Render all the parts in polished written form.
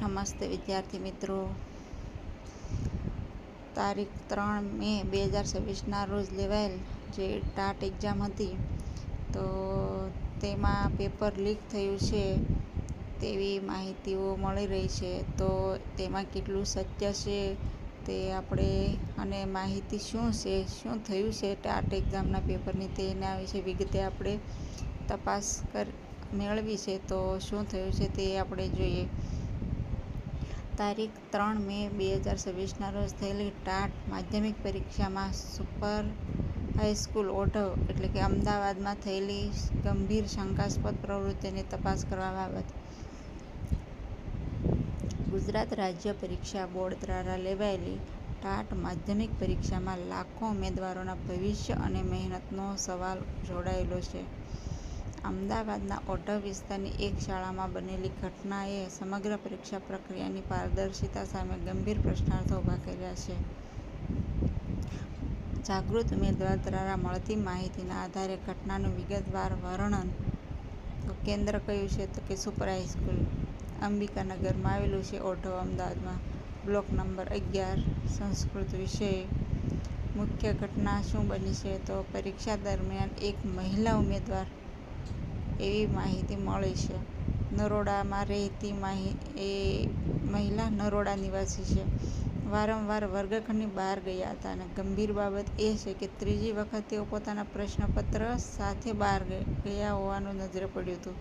નમસ્તે વિદ્યાર્થી મિત્રો, તારીખ 3 મે 2026ના રોજ લેવાયેલ જે ટાટ એક્ઝામ હતી તો તેમાં પેપર લીક થયું છે તેવી માહિતીઓ મળી રહી છે. તો તેમાં કેટલું સત્ય છે તે આપણે અને માહિતી શું છે, શું થયું છે ટાટ એક્ઝામના પેપરની તેના વિશે વિગતે આપણે તપાસ મેળવી છે. તો શું થયું છે તે આપણે જોઈએ. તારીખ 3 મે 2026ના રોજ થયેલી ટાટ માધ્યમિક પરીક્ષામાં સુપર હાઈસ્કૂલ ઓઢવ એટલે કે અમદાવાદમાં થયેલી ગંભીર શંકાસ્પદ પ્રવૃત્તિની તપાસ કરવા બાબત ગુજરાત રાજ્ય પરીક્ષા બોર્ડ દ્વારા લેવાયેલી ટાટ માધ્યમિક પરીક્ષામાં લાખો ઉમેદવારોના ભવિષ્ય અને મહેનતનો સવાલ જોડાયેલો છે. અમદાવાદના ઓઢવ વિસ્તારની એક શાળામાં બનેલી ઘટનાએ સમગ્ર પરીક્ષા પ્રક્રિયાની પારદર્શિતા સામે ગંભીર પ્રશ્નાર્થો ઊભા કર્યા છે. જાગૃત ઉમેદવાર દ્વારા મળતી માહિતીના આધારે ઘટનાનું વિગતવાર વર્ણન. તો કેન્દ્ર કયું છે તો કે સુપર હાઈસ્કૂલ અંબિકાનગરમાં આવેલું છે ઓઢવ અમદાવાદમાં. બ્લોક નંબર 11 સંસ્કૃત વિષય. મુખ્ય ઘટના શું બની છે તો પરીક્ષા દરમિયાન એક મહિલા ઉમેદવાર એવી માહિતી મળી છે. નરોડામાં રહેતી મહિલા નરોડા નિવાસી છે. વારંવાર વર્ગખંડની બહાર ગયા હતા અને ગંભીર બાબત એ છે કે ત્રીજી વખત તેઓ પોતાના પ્રશ્નપત્ર સાથે બહાર ગયા હોવાનું નજરે પડ્યું હતું.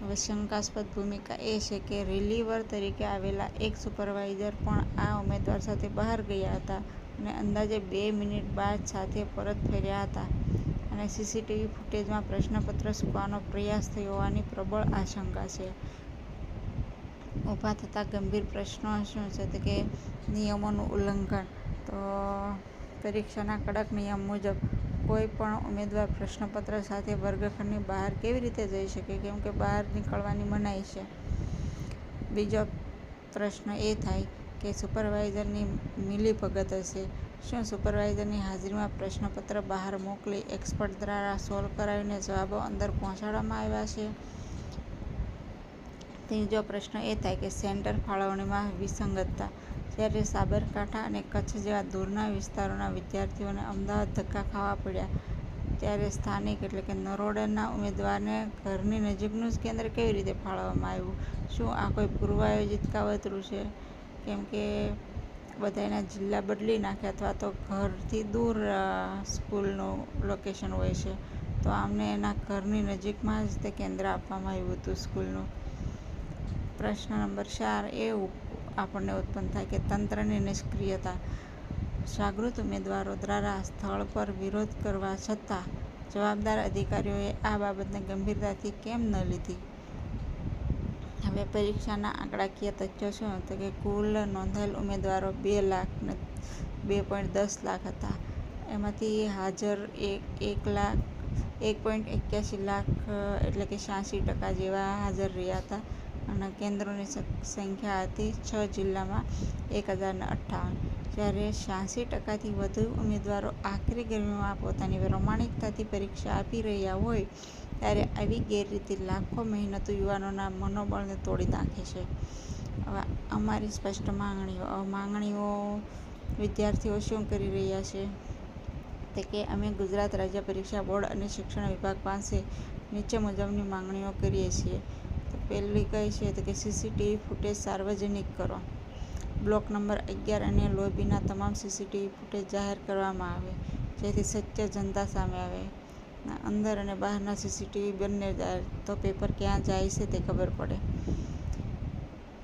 હવે શંકાસ્પદ ભૂમિકા એ છે કે રિલીવર તરીકે આવેલા એક સુપરવાઇઝર પણ આ ઉમેદવાર સાથે બહાર ગયા હતા અને અંદાજે 2 મિનિટ બાદ સાથે પરત ફર્યા હતા અને સીસીટીવી ફૂટેજમાં પ્રશ્નપત્ર છુપાવવાનો પ્રયાસ થયો હોવાની પ્રબળ આશંકા છે. ઊભા થતા ગંભીર પ્રશ્નો શું છે તો કે નિયમોનું ઉલ્લંઘન. તો પરીક્ષાના કડક નિયમ મુજબ કોઈ પણ ઉમેદવાર પ્રશ્નપત્ર સાથે વર્ગખંડની બહાર કેવી રીતે જઈ શકે, કેમ કે બહાર નીકળવાની મનાઈ છે. બીજો પ્રશ્ન એ થાય કે સુપરવાઇઝરની મિલીભગત હશે. શું સુપરવાઇઝરની હાજરીમાં પ્રશ્નપત્ર બહાર મોકલી એક્સપર્ટ દ્વારા સોલ્વ કરાવીને જવાબો અંદર પહોંચાડવામાં આવ્યા છે? ત્રીજો પ્રશ્ન એ થાય કે સેન્ટર ફાળવણીમાં વિસંગતતા. જ્યારે સાબરકાંઠા અને કચ્છ જેવા દૂરના વિસ્તારોના વિદ્યાર્થીઓને અમદાવાદ ધક્કા ખાવા પડ્યા ત્યારે સ્થાનિક એટલે કે નરોડાના ઉમેદવારને ઘરની નજીકનું જ કેન્દ્ર કેવી રીતે ફાળવવામાં આવ્યું? શું આ કોઈ પૂર્વાયોજિત કાવતરું છે? કેમ કે બધાના જિલ્લા બદલી નાખે અથવા તો ઘરથી દૂર સ્કૂલનું લોકેશન હોય છે તો આમને એના ઘરની નજીકમાં જ તે કેન્દ્ર આપવામાં આવ્યું હતું સ્કૂલનું. પ્રશ્ન નંબર 4 એ આપણને ઉત્પન્ન થાય કે તંત્રની નિષ્ક્રિયતા. જાગૃત ઉમેદવારો દ્વારા સ્થળ પર વિરોધ કરવા છતાં જવાબદાર અધિકારીઓએ આ બાબતને ગંભીરતાથી કેમ ન લીધી? હવે પરીક્ષાના આંકડાકીય તથ્યો શું તો કે કુલ નોંધાયેલ ઉમેદવારો 2 લાખ ને 2.10 લાખ હતા. એમાંથી હાજર 1.81 લાખ એટલે કે 86% જેવા હાજર રહ્યા હતા અને કેન્દ્રોની સંખ્યા હતી 6 જિલ્લામાં 1058. જ્યારે 86%થી વધુ ઉમેદવારો આકરી ગરમીમાં પોતાની પ્રમાણિકતાથી પરીક્ષા આપી રહ્યા હોય ત્યારે આવી ગેરરીતિ લાખો મહેનતુ યુવાનોના મનોબળને તોડી નાખે છે. હવે અમારી સ્પષ્ટ માંગણીઓ વિદ્યાર્થીઓ શું કરી રહ્યા છે તે કે અમે ગુજરાત રાજ્ય પરીક્ષા બોર્ડ અને શિક્ષણ વિભાગ પાસે નીચે મુજબની માંગણીઓ કરીએ છીએ. તો પહેલી કઈ છે તો કે સીસીટીવી ફૂટેજ સાર્વજનિક કરો. બ્લોક નંબર 11 અને લોબીના તમામ સીસીટીવી ફૂટેજ જાહેર કરવામાં આવે જેથી સત્ય જનતા સામે આવે. અંદર અને બહારના સીસીટીવી બંને જાહેર તો પેપર ક્યાં જાય છે તે ખબર પડે.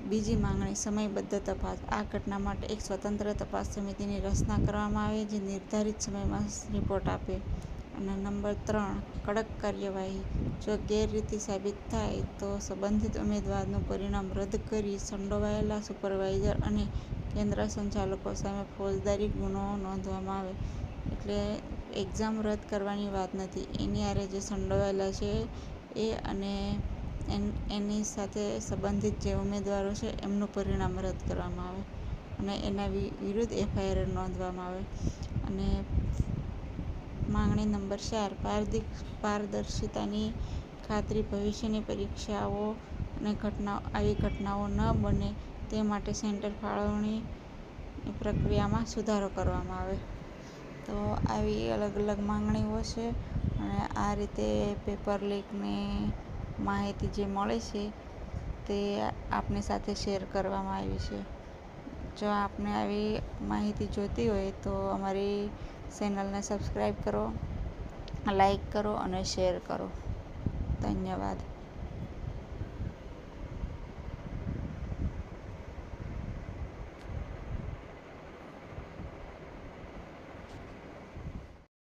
બીજી માંગણી સમયબદ્ધ તપાસ. આ ઘટના માટે એક સ્વતંત્ર તપાસ સમિતિની રચના કરવામાં આવે જે નિર્ધારિત સમયમાં રિપોર્ટ આપે. અને નંબર 3 કડક કાર્યવાહી. જો ગેરરીતિ સાબિત થાય તો સંબંધિત ઉમેદવારનું પરિણામ રદ કરી સંડોવાયેલા સુપરવાઇઝર અને કેન્દ્ર સંચાલકો સામે ફોજદારી ગુનો નોંધવામાં આવે. એટલે એક્ઝામ રદ કરવાની વાત નથી, એની હારે જે સંડોવાયેલા છે એ અને એની સાથે સંબંધિત જે ઉમેદવારો છે એમનું પરિણામ રદ કરવામાં આવે અને એના વિરુદ્ધ FIR નોંધવામાં આવે. અને માંગણી નંબર 4 પારદર્શિતાની ખાતરી ભવિષ્યની પરીક્ષાઓ અને આવી ઘટનાઓ ન બને તે માટે સેન્ટર ફાળવણી પ્રક્રિયામાં સુધારો કરવામાં આવે. તો આવી અલગ અલગ માંગણીઓ છે અને આ રીતે પેપર લીકની માહિતી જે મળે છે તે આપની સાથે શેર કરવામાં આવી છે. જો આપને આવી માહિતી જોઈતી હોય તો અમારી ચેનલને સબસ્ક્રાઈબ કરો, લાઈક કરો અને શેર કરો. ધન્યવાદ.